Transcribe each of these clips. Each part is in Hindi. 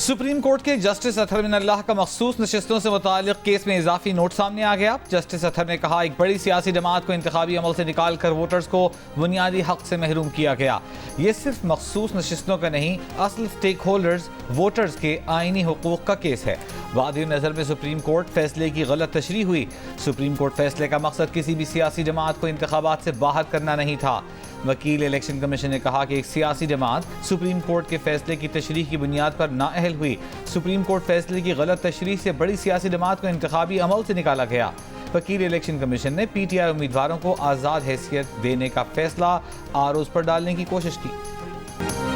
सुप्रीम कोर्ट के जस्टिस अतहर मिनल्लाह का मखसूस नशिस्तों से मुताल्लिक केस में इजाफी नोट सामने आ गया। जस्टिस अतहर ने कहा, एक बड़ी सियासी जमात को इंतखाबी अमल से निकाल कर वोटर्स को बुनियादी हक से महरूम किया गया। ये सिर्फ मखसूस नशिस्तों का नहीं, असल स्टेक होल्डर्स वोटर्स के आईनी हुकूक का केस है। वादी नज़र में सुप्रीम कोर्ट फैसले की गलत तशरीह हुई। सुप्रीम कोर्ट फैसले का मकसद किसी भी सियासी जमात को इंतखाबात से बाहर करना नहीं था। वकील इलेक्शन कमीशन ने कहा कि एक सियासी जमात सुप्रीम कोर्ट के फैसले की तशरीह की बुनियाद पर नाअहल हुई। सुप्रीम कोर्ट फैसले की गलत तशरीह से बड़ी सियासी जमात को इंतखाबी अमल से निकाला गया। वकील इलेक्शन कमीशन ने PTI उम्मीदवारों को आज़ाद हैसियत देने का फैसला आरोज पर डालने की कोशिश की।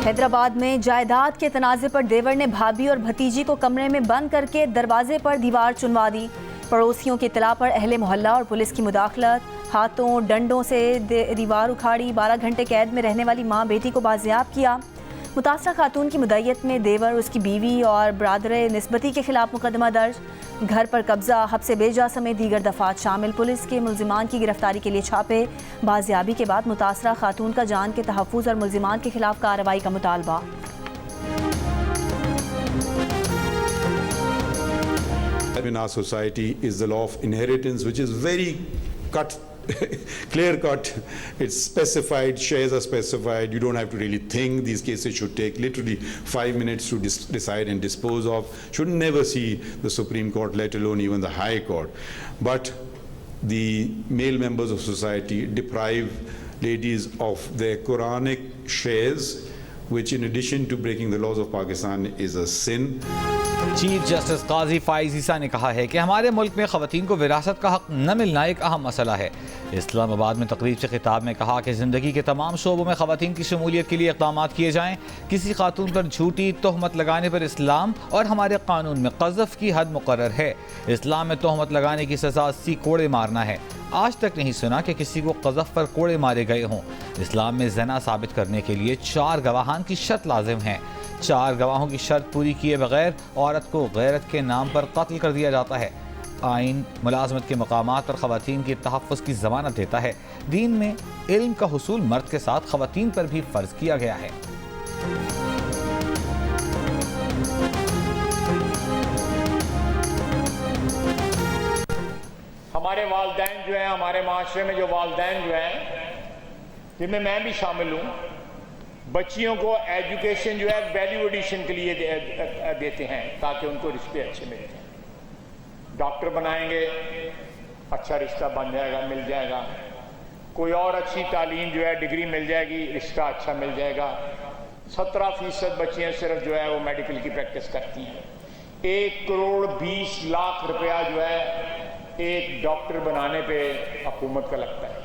हैदराबाद में जायदाद के तनाज़े पर देवर ने भाभी और भतीजी को कमरे में बंद करके दरवाजे पर दीवार चुनवा दी। पड़ोसियों की इत्तला पर अहले मोहल्ला और पुलिस की मुदाखलत, हाथों डंडों से दीवार उखाड़ी। 12 घंटे कैद में रहने वाली मां बेटी को बाजियाब किया। मुतासरा खातून की मुद्दईयत में देवर, उसकी बीवी और बरादरे निस्बती के खिलाफ मुकदमा दर्ज। घर पर कब्जा, हब्से बेजा समेत दीगर दफात शामिल। पुलिस के मुल्जिमान की गिरफ्तारी के लिए छापे। बाजियाबी के बाद मुतासरा खातून का जान के तहफ़्फ़ुज़ और मुल्जिमान के खिलाफ कार्रवाई का मुतालबा। In our society is the law of inheritance, which is very clear cut. It's specified, shares are specified. You don't have to really think. These cases should take literally 5 minutes to decide and dispose of. Should never see the Supreme Court, let alone even the High Court. But the male members of society deprive ladies of their Quranic shares, which in addition to breaking the laws of Pakistan is a sin. Chief justice Qazi Faez Isa ने कहा है कि हमारे मुल्क में ख़वातीन को विरासत का हक न मिलना एक अहम मसला है। इस्लामाबाद में तकरीब से खिताब में कहा कि ज़िंदगी के तमाम शोबों में ख़वातीन की शमूलियत के लिए इक़दाम किए जाएँ। किसी खातून पर झूठी तोहमत लगाने पर इस्लाम और हमारे कानून में क़ज़फ़ की हद मुक़र्रर है। इस्लाम में तोहमत लगाने की सज़ा 80 कोड़े मारना है। आज तक नहीं सुना कि किसी को क़ज़फ़ पर कोड़े मारे गए हों। इस्लाम में ज़ना साबित करने के लिए 4 गवाहान की शर्त लाजिम है। 4 गवाहों की शर्त पूरी किए बगैर औरत को गैरत के नाम पर कत्ल कर दिया जाता है। आइन मुलाजमत के मकामात और ख़वातीन के तहफ़्फ़ुज़ की ज़मानत देता है। दीन में इल्म का हुसूल मर्द के साथ ख़वातीन पर भी फ़र्ज़ किया गया है। हमारे वालिदैन जो हैं, हमारे माशरे में जो वालिदैन जो हैं, जिनमें मैं भी शामिल हूँ, बच्चियों को एजुकेशन जो है वैल्यू एडिशन के लिए देते हैं ताकि उनको रिश्ते अच्छे मिलते हैं। डॉक्टर बनाएंगे, अच्छा रिश्ता बन जाएगा, मिल जाएगा। कोई और अच्छी तालीम जो है, डिग्री मिल जाएगी, रिश्ता अच्छा मिल जाएगा। 17% बच्चियाँ सिर्फ जो है वो मेडिकल की प्रैक्टिस करती हैं। 1 करोड़ 20 लाख रुपया जो है एक डॉक्टर बनाने पे हुकूमत का लगता है।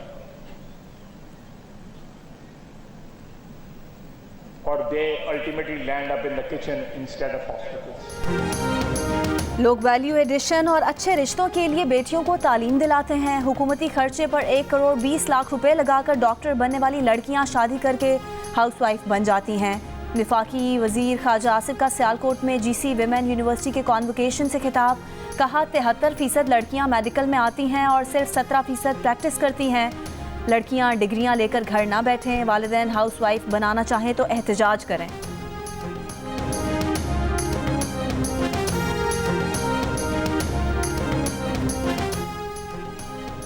और they ultimately land up in the kitchen instead of hospitals. लोग वैल्यू एडिशन और अच्छे रिश्तों के लिए बेटियों को तालीम दिलाते हैं। हुकूमती खर्चे पर 1 करोड़ 20 लाख रुपए लगाकर डॉक्टर बनने वाली लड़कियां शादी करके हाउसवाइफ बन जाती हैं। वफाकी वजीर ख्वाजा आसिफ का सियालकोट में GC विमेन यूनिवर्सिटी के कॉन्वोकेशन से खिताब। कहा, 73% लड़कियां मेडिकल में आती हैं और सिर्फ 17% प्रैक्टिस करती हैं। लड़कियां डिग्रियां लेकर घर ना बैठें। वालिदैन हाउसवाइफ बनाना चाहें तो एहतजाज करें।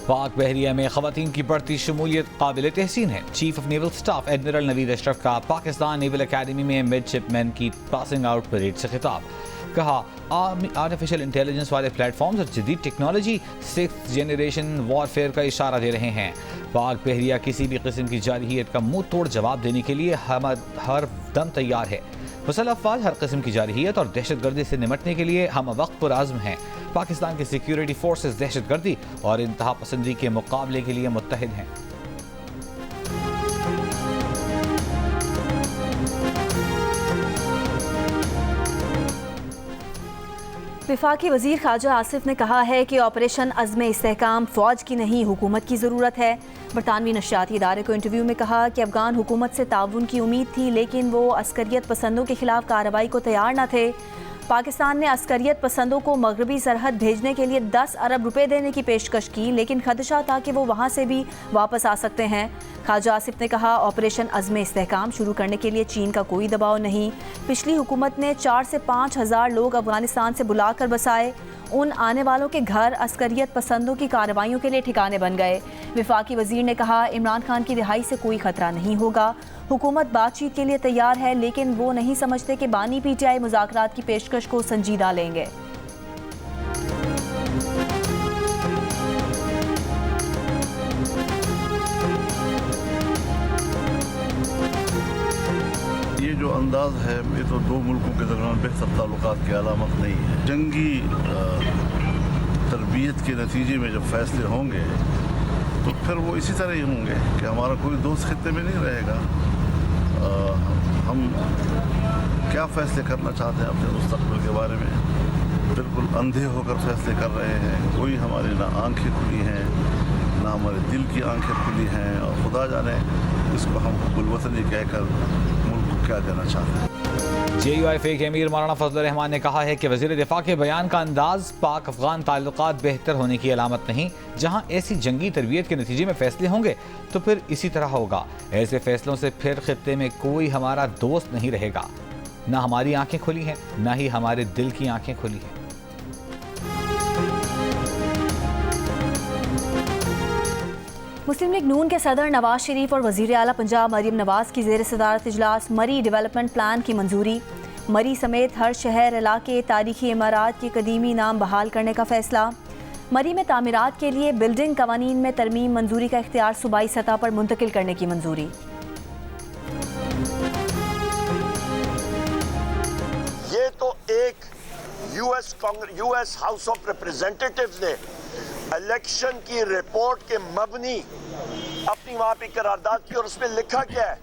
पाक बहरिया में ख़वातीन की बढ़ती शमूलियत काबिल तहसीन है। Chief of naval staff admiral Naveed Ashraf का पाकिस्तान नेवल अकेडमी में मिडशिपमैन की पासिंग आउट परेड से खिताब। कहा, आर्टिफिशियल इंटेलिजेंस वाले प्लेटफॉर्म्स और जदीद टेक्नोलॉजी 6th जनरेशन वॉरफेयर का इशारा दे रहे हैं। पाक बहरिया किसी भी किस्म की जारहियत का मुंह तोड़ जवाब देने के लिए हर दम तैयार है। मुसल्लह अफवाज हर किस्म की जारहियत और दहशतगर्दी से निमटने के लिए हम वक्त पुरआज़्म हैं। पाकिस्तान की सिक्योरिटी फोर्सेस दहशतगर्दी और इंतहा पसंदी के मुकाबले के लिए मुत्तहिद हैं। वफाकी वजीर ख्वाजा आसिफ ने कहा है कि ऑपरेशन अज़्म इस्तेहकाम फ़ौज की नहीं, हुकूमत की ज़रूरत है। बरतानवी नशियाती इदारे को इंटरव्यू में कहा कि अफ़गान हुकूमत से ताउन की उम्मीद थी, लेकिन वो अस्करियत पसंदों के खिलाफ कार्रवाई को तैयार न थे। पाकिस्तान ने अस्करियत पसंदों को मगरबी सरहद भेजने के लिए 10 अरब रुपए देने की पेशकश की, लेकिन खदशा था कि वो वहाँ से भी वापस आ सकते हैं। ख्वाजा आसिफ ने कहा, ऑपरेशन अज़्म इस्तेहकाम शुरू करने के लिए चीन का कोई दबाव नहीं। पिछली हुकूमत ने 4 से 5 हज़ार लोग अफगानिस्तान से बुलाकर बसाए। उन आने वालों के घर अस्करियत पसंदों की कार्रवाइयों के लिए ठिकाने बन गए। वफाकी वजीर ने कहा, इमरान खान की रिहाई से कोई खतरा नहीं होगा। हुकूमत बातचीत के लिए तैयार है, लेकिन वो नहीं समझते कि बानी PTI मुज़ाकरात की पेशकश को संजीदा लेंगे। ये जो अंदाज है, ये तो दो मुल्कों के दरमियान बेहतर ताल्लुकात की अलामत नहीं है। जंगी तरबियत के नतीजे में जब फैसले होंगे तो फिर वो इसी तरह ही होंगे कि हमारा कोई दोस्त खित्ते में नहीं रहेगा। हम क्या फैसले करना चाहते हैं अपने मुस्तक़बिल के बारे में, बिल्कुल अंधे होकर फैसले कर रहे हैं। कोई हमारी ना आंखें खुली हैं, ना हमारे दिल की आंखें खुली हैं, और खुदा जाने इसको हम हुब्बुल-वतनी कहकर मुल्क को क्या देना चाहते हैं। JUIF के अमीर मौलाना फजल रहमान ने कहा है कि वज़ीर दिफा के बयान का अंदाज पाक अफगान ताल्लुकात बेहतर होने की अलामत नहीं। जहाँ ऐसी जंगी तरबियत के नतीजे में फैसले होंगे तो फिर इसी तरह होगा। ऐसे फैसलों से फिर खित्ते में कोई हमारा दोस्त नहीं रहेगा। ना हमारी आंखें खुली हैं, ना ही हमारे दिल की आंखें खुली हैं। मुस्लिम लीग नून के सदर नवाज शरीफ और वज़ीर आला पंजाब मरीम नवाज की ज़ेर सदारत इजलास मरी डेवलपमेंट प्लान की मंजूरी। मरी समेत हर शहर इलाके तारीखी इमारत के कदीमी नाम बहाल करने का फैसला। मरी में तामीरात के लिए बिल्डिंग कवानीन में तरमीम मंजूरी का इख्तियार सूबाई सतह पर मुंतकिल करने की मंजूरी। ये तो एक यूएस हाउस ऑफ रिप्रेजेंटेटिव्स ने इलेक्शन की रिपोर्ट के मबनी अपनी वहां पे करारदाद की, और उसमें लिखा क्या है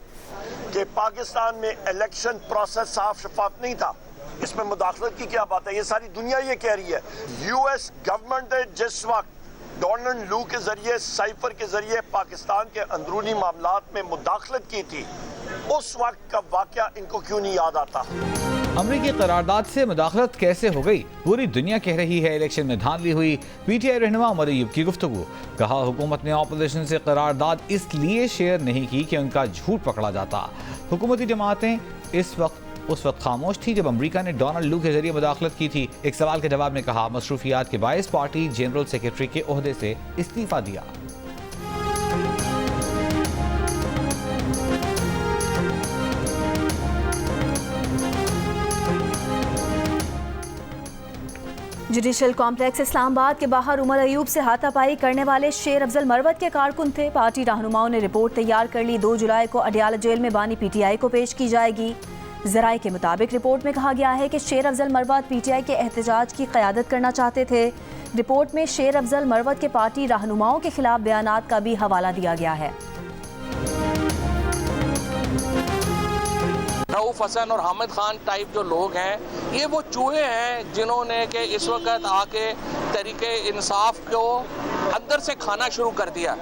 कि पाकिस्तान में इलेक्शन प्रोसेस साफ शफाफ नहीं था। इसमें मुदाखलत की क्या बात है? ये सारी दुनिया ये कह रही है। यूएस गवर्नमेंट ने जिस वक्त डोनाल्ड लू के जरिए, साइफर के जरिए पाकिस्तान के अंदरूनी मामलात में मुदाखलत की थी, उस वक्त का वाकया इनको क्यों नहीं याद आता? अमरीकी करारदाद से मुदाखलत कैसे हो गई? पूरी दुनिया कह रही है इलेक्शन में धांधली हुई। PTI रहनुमा उमर अयूब की गुफ्तगू। कहा, हुकूमत ने ऑपोजिशन से करारदाद इसलिए शेयर नहीं की कि उनका झूठ पकड़ा जाता। हुकूमती जमातें उस वक्त खामोश थी जब अमरीका ने डोनाल्ड लू के जरिए मुदाखलत की थी। एक सवाल के जवाब में कहा, मसरूफियात के बायस पार्टी जनरल सेक्रेटरी के ओहदे से इस्तीफा दिया। जुडिशल कॉम्प्लेक्स इस्लामाबाद के बाहर उमर अयूब से हाथापाई करने वाले शेर अफजल मरवत के कारकुन थे। पार्टी रहनुमाओं ने रिपोर्ट तैयार कर ली। 2 जुलाई को अडियाला जेल में बानी PTI को पेश की जाएगी। ज़राए के मुताबिक रिपोर्ट में कहा गया है कि शेर अफजल मरवत PTI के एहतजाज की क़यादत करना चाहते थे। रिपोर्ट में शेर अफजल मरवत के पार्टी रहनुमाओं के खिलाफ बयानात का भी हवाला दिया गया है। रऊफ हसन और हामिद खान टाइप जो लोग हैं, ये वो चूहे हैं जिन्होंने कि इस वक्त आके तरीके इंसाफ को अंदर से खाना शुरू कर दिया।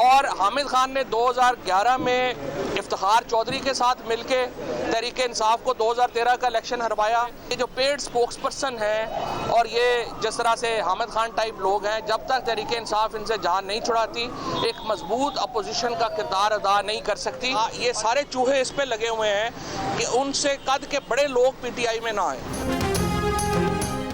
और हामिद खान ने 2011 में इफ्तिखार चौधरी के साथ मिलके तरीके इंसाफ को 2013 का इलेक्शन हरवाया। ये जो पेड स्पोक्स पर्सन हैं और ये जिस तरह से हामिद खान टाइप लोग हैं, जब तक तरीके इंसाफ इनसे जान नहीं छुड़ाती, एक मजबूत अपोजिशन का किरदार अदा नहीं कर सकती। ये सारे चूहे इस पे लगे हुए हैं कि उनसे कद के बड़े लोग PTI में ना आए।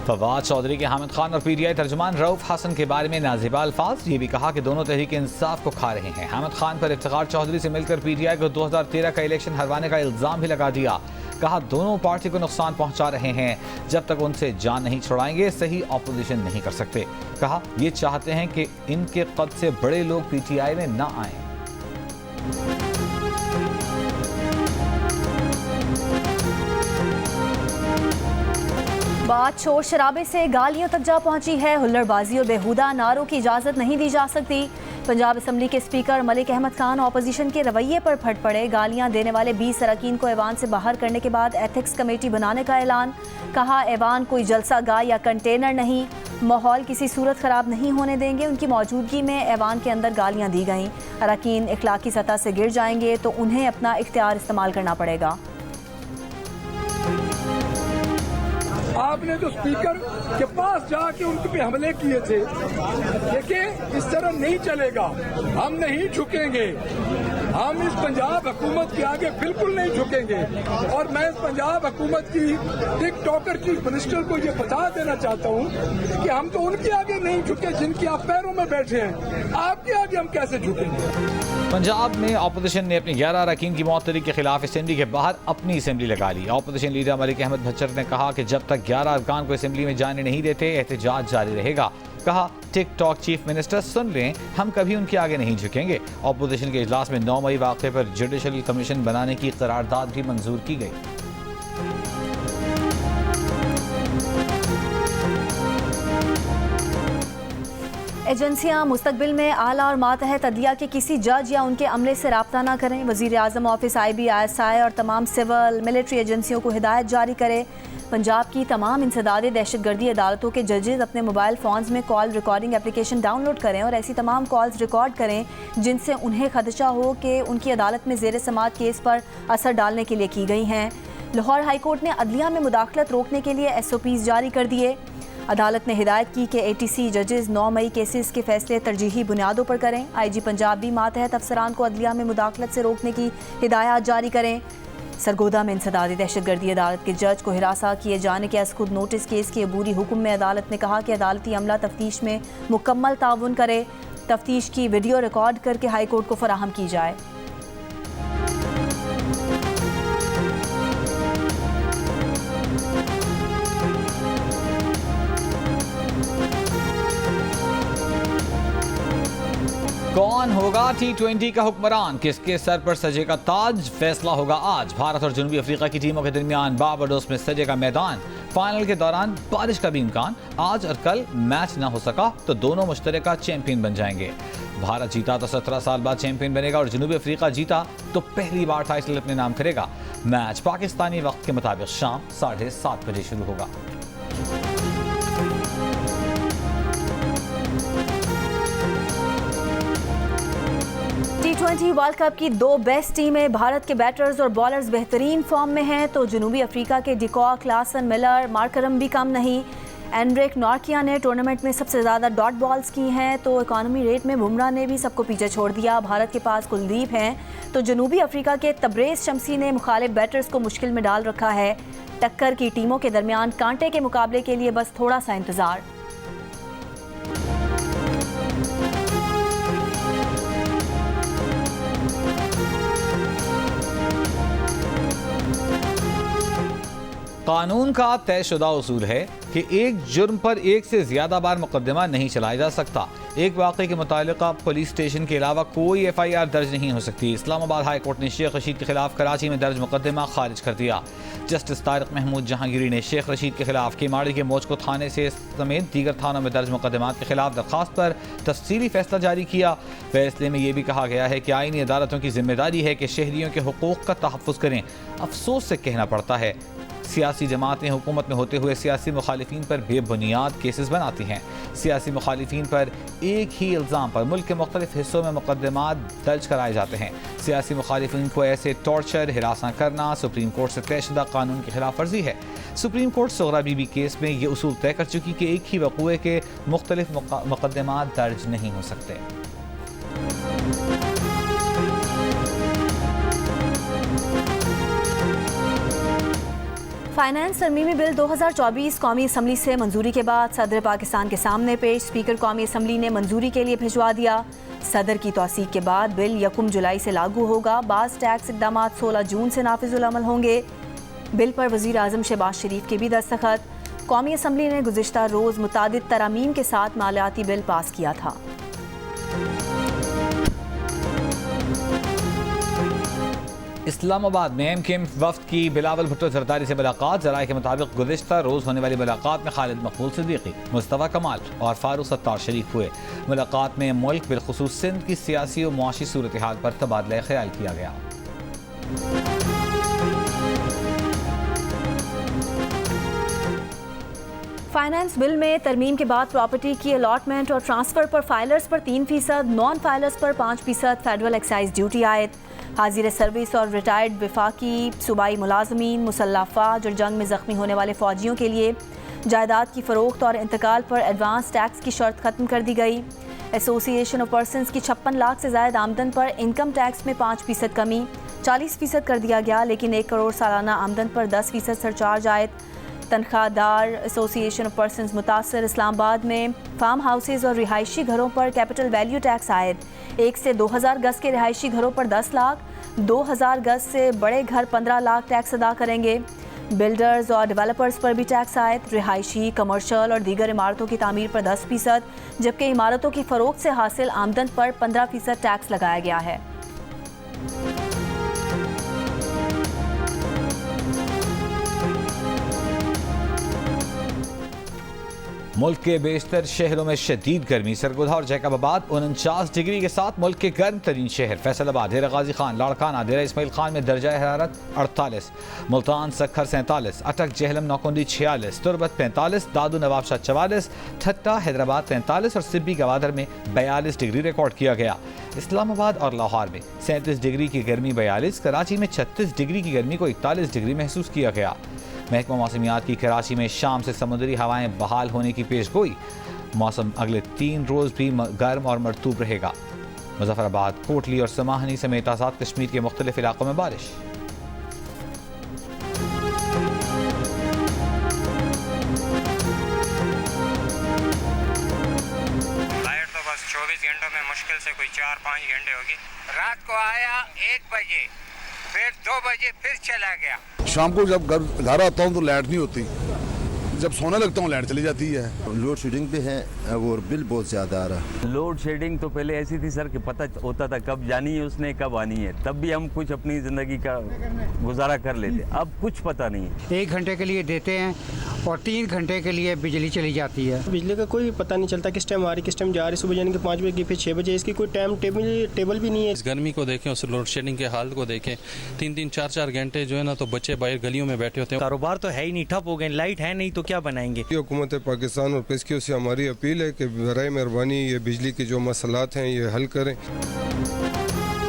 फवाद चौधरी के हामिद खान और PTI तर्जुमान रऊफ हसन के बारे में नाज़िबा अल्फाज। ये भी कहा कि दोनों तहरीक इंसाफ को खा रहे हैं। हामिद खान पर इफ्तिखार चौधरी से मिलकर PTI को 2013 का इलेक्शन हरवाने का इल्ज़ाम भी लगा दिया। कहा, दोनों पार्टी को नुकसान पहुंचा रहे हैं। जब तक उनसे जान नहीं छुड़ाएंगे सही ऑपोजिशन नहीं कर सकते। कहा, ये चाहते हैं कि इनके कद से बड़े लोग PTI में ना आए। बात शोर शराबे से गालियों तक जा पहुंची है। हुल्लड़बाजी और बेहुदा नारों की इजाज़त नहीं दी जा सकती। पंजाब असम्बली के स्पीकर मलिक अहमद खान ऑपोजिशन के रवैये पर फट पड़े। गालियां देने वाले 20 अरकान को ऐवान से बाहर करने के बाद एथिक्स कमेटी बनाने का ऐलान। कहा, ऐवान कोई जलसा गाह या कंटेनर नहीं, माहौल किसी सूरत ख़राब नहीं होने देंगे। उनकी मौजूदगी में ऐवान के अंदर गालियाँ दी गईं। अरकान इखलाकी सतह से गिर जाएंगे तो उन्हें अपना इख्तियार इस्तेमाल करना पड़ेगा। आपने तो स्पीकर के पास जाके उनके पे हमले किए थे। देखिए, इस तरह नहीं चलेगा, हम नहीं झुकेंगे, हम इस पंजाब हुकूमत के आगे बिल्कुल नहीं झुकेंगे। और मैं इस पंजाब हुकूमत की टिकटॉकर चीफ मिनिस्टर को ये बता देना चाहता हूँ कि हम तो उनके आगे नहीं झुके जिनके आप पैरों में बैठे हैं, आपके आगे हम कैसे झुकेंगे। पंजाब में ऑपोजिशन ने अपने 11 अरकान की मौतरी के खिलाफ असेंबली के बाहर अपनी असेंबली लगा ली। ऑपोजिशन लीडर मलिक अहमद भच्चर ने कहा कि जब तक 11 अरकान को असेंबली में जाने नहीं देते एहतजाज जारी रहेगा। कहा, टिकटॉक चीफ मिनिस्टर सुन लें, हम कभी उनके आगे नहीं झुकेंगे। ऑपोजिशन के इजलास में 9 मई वाक़े पर जुडिशल कमीशन बनाने की करारदाद भी मंजूर की गई। एजेंसियां मुस्तकबिल में आला और मातहत अदलिया के किसी जज या उनके अमले से रब्ता न करें। वज़ीर आज़म ऑफिस IB, ISI और तमाम सिविल मिलिट्री एजेंसियों को हिदायत जारी करे। पंजाब की तमाम इंसदादी दहशतगर्दी अदालतों के जजेस अपने मोबाइल फ़ोन्स में कॉल रिकॉर्डिंग एप्लीकेशन डाउनलोड करें और ऐसी तमाम कॉल्स रिकॉर्ड करें जिनसे उन्हें खदशा हो कि उनकी अदालत में ज़ेर समाअत केस पर असर डालने के लिए की गई हैं। लाहौर हाई कोर्ट ने अदलिया में मुदाखलत रोकने के लिए SOPs जारी कर दिए। अदालत ने हिदायत की कि ATC जजेस 9 मई केसेस के फैसले तरजीही बुनियादों पर करें। IG पंजाब भी मातहत अफसरान को अदलिया में मुदाखलत से रोकने की हिदायत जारी करें। सरगोदा में इंसदादी दहशतगर्दी अदालत के जज को हिरासा किए जाने के खुद नोटिस केस के अबूरी हुक्म में अदालत ने कहा कि अदालती अमला तफ्तीश में मुकम्मल ताउन करे। तफ्तीश की वीडियो रिकॉर्ड करके हाई कोर्ट को फराहम की जाए। कौन होगा T20 का हुक्मरान, किसके सर पर सजेगा ताज, फैसला होगा आज। भारत और जनूबी अफ्रीका की टीमों के दरमियान बारबाडोस में सजेगा मैदान। फाइनल के दौरान बारिश का भी इम्कान। आज और कल मैच ना हो सका तो दोनों मुश्तरका चैंपियन बन जाएंगे। भारत जीता तो 17 साल बाद चैंपियन बनेगा और जनूबी अफ्रीका जीता तो पहली बार टाइटल अपने नाम करेगा। मैच पाकिस्तानी वक्त के मुताबिक शाम 7:30 बजे शुरू होगा। T20 वर्ल्ड कप की 2 बेस्ट टीमें, भारत के बैटर्स और बॉलर्स बेहतरीन फॉर्म में हैं तो जनूबी अफ्रीका के डिकॉक, क्लासन, मिलर, मार्करम भी कम नहीं। एंड्रिक नॉर्किया ने टूर्नामेंट में सबसे ज़्यादा डॉट बॉल्स की हैं तो इकॉनमी रेट में बुमराह ने भी सबको पीछे छोड़ दिया। भारत के पास कुलदीप हैं तो जनूबी अफ्रीका के तबरेज़ शमसी ने मुखालिफ बैटर्स को मुश्किल में डाल रखा है। टक्कर की टीमों के दरमियान कांटे के मुकाबले के लिए बस थोड़ा सा इंतज़ार। कानून का तयशुदा उसूल है कि एक जुर्म पर एक से ज्यादा बार मुकदमा नहीं चलाया जा सकता। एक वाक़े के मुतालिका पुलिस स्टेशन के अलावा कोई FIR दर्ज नहीं हो सकती। इस्लामाबाद हाई कोर्ट ने शेख रशीद के खिलाफ कराची में दर्ज मुकदमा खारिज कर दिया। जस्टिस तारिक महमूद जहांगीरी ने शेख रशीद के खिलाफ केमाड़ी के मोचको थाने से समेत दीगर थानों में दर्ज मुकदमात के खिलाफ दरख्वास्त पर तफसीली फैसला जारी किया। फैसले में यह भी कहा गया है कि आईनी अदालतों की जिम्मेदारी है कि शहरियों के हुकूक का तहफ़्फ़ुज़ करें। अफसोस से कहना पड़ता है सियासी जमातें हुकूमत में होते हुए सियासी मुखालिफिन पर बेबुनियाद केसेस बनाती हैं। सियासी मुखालिफिन पर एक ही इल्ज़ाम पर मुल्क के मुख्तलिफ हिस्सों में मुकदमात दर्ज कराए जाते हैं। सियासी मुखालिफिन को ऐसे टॉर्चर, हिरासा करना सुप्रीम कोर्ट से तयशुदा कानून की खिलाफ वर्जी है। सुप्रीम कोर्ट सुगरा बीबी केस में ये उसूल तय कर चुकी कि एक ही वक़ूए के मुख्तलिफ मुकदमात दर्ज नहीं हो सकते। फाइनेंस तरमीमी बिल 2024 कौमी असम्बली से मंजूरी के बाद सदर पाकिस्तान के सामने पेश। स्पीकर कौमी असम्बली ने मंजूरी के लिए भिजवा दिया। सदर की तौसीक के बाद बिल 1 जुलाई से लागू होगा। बाज़ टैक्स इक़दाम 16 जून से नाफिजुल अमल होंगे। बिल पर वज़ीर आज़म शहबाज शरीफ के भी दस्तखत। कौमी असम्बली ने गुज़िश्ता रोज़ मुतादिद तरामीम के साथ मालियाती बिल पास किया था। इस्लामाबाद में MKM वफ्द की बिलावल भुट्टो जरदारी से मुलाकात। जराये के मुताबिक गुज़िश्ता रोज़ होने वाली मुलाकात में खालिद मकबूल सिद्दीकी, मुस्तफ़ा कमाल और फारूक सत्तार शरीक हुए। मुलाकात में मुल्क बिलखुसूस सिंध की सियासी और मुआशी सूरत हाल पर तबादला ख्याल किया गया। फाइनेंस बिल में तरमीम के बाद प्रॉपर्टी की अलॉटमेंट और ट्रांसफ़र पर फाइलर्स पर 3%, नॉन फाइलर्स पर 5% फेडरल एक्साइज ड्यूटी आयद। हाजिर सर्विस और रिटायर्ड वफाकी सूबाई मुलाजमीन, मुसल्लह अफवाज और जंग में ज़ख्मी होने वाले फ़ौजियों के लिए जायदाद की फ़रोख्त और इंतकाल पर एडवांस टैक्स की शर्त ख़त्म कर दी गई। एसोसिएशन ऑफ पर्सनस की 56 लाख से ज़ायद आमदन पर इनकम टैक्स में 5% कमी 40% कर दिया गया, लेकिन 1 करोड़ सालाना आमदन पर 10% सरचार्ज आयद। तनख्वाहदार एसोसिएशन ऑफ पर्सनस मुतासर इस्लामाबाद में फार्म हाउसेज और रिहायशी घरों पर कैपिटल वैल्यू टैक्स आयद। 1 से 2000 गज के रिहायशी घरों पर 10 लाख, 2000 गज से बड़े घर 15 लाख टैक्स अदा करेंगे। बिल्डर्स और डेवलपर्स पर भी टैक्स आयद। रिहायशी, कमर्शियल और दीगर इमारतों की तामीर पर 10%, जबकि इमारतों की फ़रोख्त से हासिल आमदन पर 15% टैक्स लगाया गया है। मुल्क के बेशतर शहरों में शदीद गर्मी। सरगोधा और जैकबाबाद 49 डिग्री के साथ मुल्क के गर्म तरीन शहर। फैसलाबाद, डेरा गाजी खान, लाड़काना, डेरा इस्माइल खान में दर्जा हरारत 48, मुल्तान सखर 47, अटक जहलम नौकुंडी 46, तुरबत 45, दादू नवाबशाह 44, ठट्टा हैदराबाद 43 और सिब्बी गवादर में 42 डिग्री रिकॉर्ड किया गया। इस्लामाबाद और लाहौर में 37 डिग्री की गर्मी 42, कराची में 36 डिग्री की गर्मी को 41 डिग्री महसूस किया गया। महकमा मौसमियात की कराची में शाम से समुद्री हवाएं बहाल होने की पेशगोई। मौसम अगले 3 रोज़ भी गर्म और मरतूब रहेगा। मुजफ्फराबाद, कोटली और समाहनी समेत आज़ाद कश्मीर के मुख्तलिफ इलाकों में बारिश। लाइट तो बस 24 घंटों में मुश्किल से कोई 4-5 घंटे होगी। रात को आया 1 बजे, फिर 2 बजे फिर चला गया। शाम को जब घर आता हूँ तो लाइट नहीं होती, जब सोने लगता हूँ लाइट चली जाती है। लोड शेडिंग भी है और बिल बहुत ज़्यादा आ रहा है। लोड शेडिंग तो पहले ऐसी थी सर कि पता होता था कब जानी है उसने, कब आनी है, तब भी हम कुछ अपनी ज़िंदगी का गुजारा कर लेते। अब कुछ पता नहीं है। 1 घंटे के लिए देते हैं और 3 घंटे के लिए बिजली चली जाती है। बिजली का कोई पता नहीं चलता किस टाइम आ रही, किस टाइम जा रही। सुबह यानी कि 5 बजे की, फिर 6 बजे, इसकी कोई टाइम टेबल भी नहीं है। इस गर्मी को देखें, उस लोड शेडिंग के हाल को देखें, 3-3, 4-4 घंटे जो है ना, तो बच्चे बाहर गलियों में बैठे होते हैं। कारोबार तो है ही नहीं, ठप हो गए। लाइट है नहीं तो क्या बनाएंगे। हुकूमत पाकिस्तान और पीएसक्यू से हमारी अपील है कि बराए मेहरबानी ये बिजली की जो मसलात हैं ये हल करें।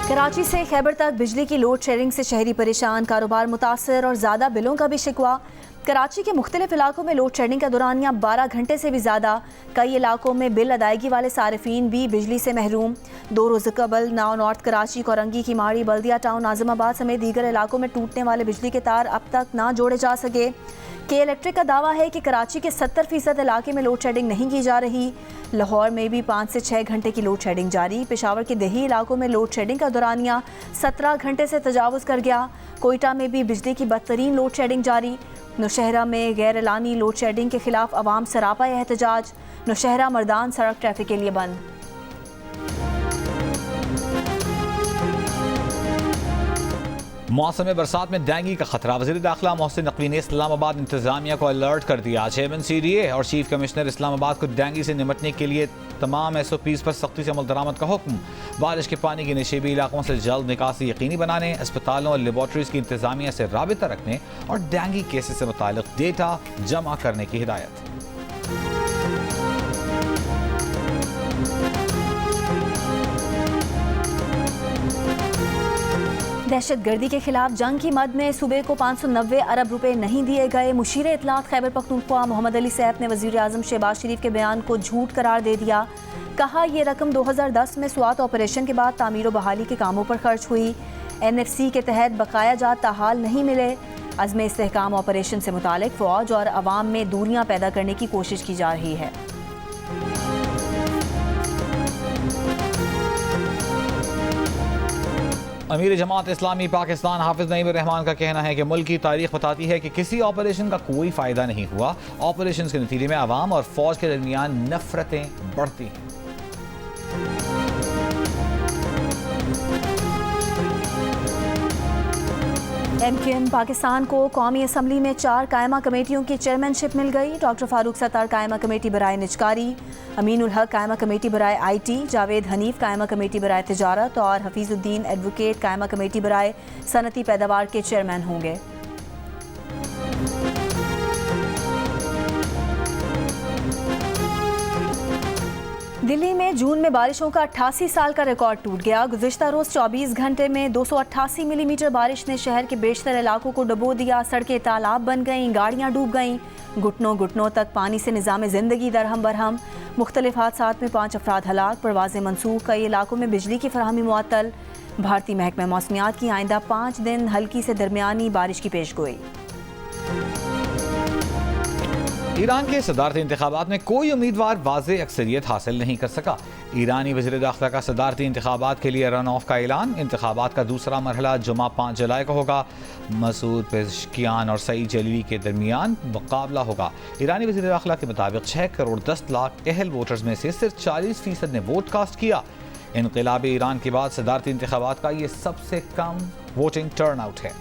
कराची से खैबर तक बिजली की लोड शेडिंग से शहरी परेशान, कारोबार मुतासर और ज़्यादा बिलों का भी शिकवा। कराची के मुख्तलिफ इलाकों में लोड शेडिंग का दौरानिया 12 घंटे से भी ज़्यादा। कई इलाकों में बिल अदायगी वाले सारिफीन भी बिजली से महरूम। 2 रोज़ कबल नाव नॉर्थ कराची, कोरंगी, किमाड़ी, बल्दिया टाउन, आज़माबाद समेत दीगर इलाकों में टूटने वाले बिजली के तार अब तक ना जोड़े जा सके। के इलेक्ट्रिक का दावा है कि कराची के 70% इलाके में लोड शेडिंग नहीं की जा रही। लाहौर में भी 5 से 6 घंटे की लोड शेडिंग जारी। पेशावर के देही इलाकों में लोड शेडिंग का दौरानिया 17 घंटे से तजावुज़ कर गया। कोयटा में भी बिजली की बदतरीन लोड शेडिंग जारी। नौशहरा में गैर एलानी लोड शेडिंग के खिलाफ अवाम सरापा एहतजाज। नौशहरा मर्दान सड़क ट्रैफिक के लिए बंद। मौसम बरसात में डेंगू का खतरा। वज़ीर दाखिला मोहसिन नकवी ने इस्लामाबाद इंतजामिया को अलर्ट कर दिया। चेयरमैन CDA और चीफ कमिश्नर इस्लामाबाद को डेंगू से निपटने के लिए तमाम SOPs पर सख्ती से अमल दरामद का हुक्म। बारिश के पानी के नशीबी इलाकों से जल्द निकासी यकीनी बनाने, अस्पतालों और लेबॉर्ट्रीज की इंतजामिया से राबिता रखने और डेंगू केसेस से मुताल्लिक डेटा जमा करने की हिदायत। दहशतगर्दी के खिलाफ जंग की मद में सूबे को 590 अरब रुपए नहीं दिए गए। मुशीर इत्तलात खैबर पख्तूनख्वा मोहम्मद अली सैफ ने वज़ीर आज़म शहबाज शरीफ के बयान को झूठ करार दे दिया। कहा ये रकम 2010 में स्वात ऑपरेशन के बाद तामीर व बहाली के कामों पर खर्च हुई। NFC के तहत बकाया जात ताहाल नहीं मिले। अज़्म इस्तेहकाम ऑपरेशन से मुतालिक फ़ौज और अवाम में दूरियां पैदा करने की कोशिश की जा रही है। अमीर जमात इस्लामी पाकिस्तान हाफिज नईम रहमान का कहना है कि मुल्क की तारीख बताती है कि किसी ऑपरेशन का कोई फ़ायदा नहीं हुआ। ऑपरेशन के नतीजे में अवाम और फ़ौज के दरमियान नफरतें बढ़ती हैं। MKM पाकिस्तान को कौमी असम्बली में 4 कायमा कमेटियों की चेयरमैनशिप मिल गई। डॉक्टर फारूक सत्तार कायमा कमेटी बराए निजकारी, अमीनुल हक कायमा कमेटी बराए IT, जावेद हनीफ कायमा कमेटी बराए तिजारत और हफीजुद्दीन एडवोकेट कायमा कमेटी बराए सनती पैदावार के चेयरमैन होंगे। दिल्ली में जून में बारिशों का 88 साल का रिकॉर्ड टूट गया। गुज़िश्ता रोज 24 घंटे में 288 मिलीमीटर बारिश ने शहर के बेशतर इलाकों को डुबो दिया। सड़कें तालाब बन गईं, गाड़ियां डूब गईं, घुटनों घुटनों तक पानी से निज़ाम ज़िंदगी दरहम बरहम। मुख्तलिफ हादसात में 5 अफराद हलाक, परवाज़ें मनसूख, कई इलाकों में बिजली की फराहमी मुअत्तल। भारतीय महकमा मौसमियात की आइंदा 5 दिन हल्की से दरमियानी बारिश की पेशगोई। ईरान के सदारती इंतखाबात में कोई उम्मीदवार वाज़े अक्सरियत हासिल नहीं कर सका। ईरानी वज़ीर दाखिला का सदारती इंतखाबात के लिए रन ऑफ का ऐलान। इंतखाबात का दूसरा मरहला जुमा 5 जुलाई को होगा। मसूद पेशकियान और सईद जलीली के दरमियान मुकाबला होगा। ईरानी वज़ीर दाखिला के मुताबिक 6 करोड़ 10 लाख अहल वोटर्स में से सिर्फ 40% ने वोट कास्ट किया। इनक़िलाब ईरान के बाद सदारती इंतखाबात का ये सबसे कम वोटिंग टर्न आउट है।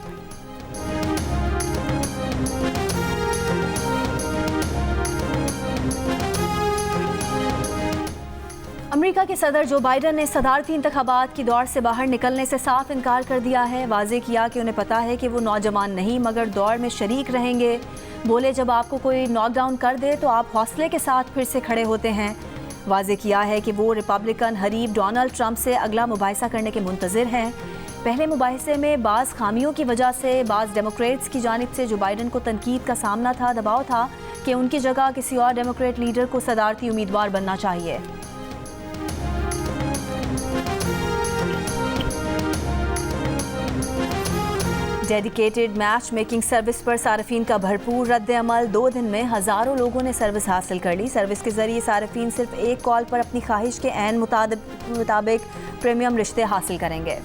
अमेरिका के सदर जो बाइडन ने सदारती इंतखाबात की दौड़ से बाहर निकलने से साफ इनकार कर दिया है। वाज़े किया कि उन्हें पता है कि वो नौजवान नहीं मगर दौड़ में शरीक रहेंगे। बोले, जब आपको कोई नॉकडाउन कर दे तो आप हौसले के साथ फिर से खड़े होते हैं। वाज़े किया है कि वो रिपब्लिकन हरीफ डोनाल्ड ट्रंप से अगला मुबाहिसा करने के मुंतज़िर हैं। पहले मुबाहिसे में बाज़ खामियों की वजह से बाज़ डेमोक्रेट्स की जानिब से जो बाइडन को तनकीद का सामना था, दबाव था कि उनकी जगह किसी और डेमोक्रेट लीडर को सदारती उम्मीदवार बनना चाहिए। डेडिकेटेड मैच मेकिंग सर्विस पर सार्फिन का भरपूर रद्द अमल। 2 दिन में हज़ारों लोगों ने सर्विस हासिल कर ली। सर्विस के जरिए सार्फिन सिर्फ एक कॉल पर अपनी ख्वाहिश के ऐन मुताबिक प्रीमियम रिश्ते हासिल करेंगे।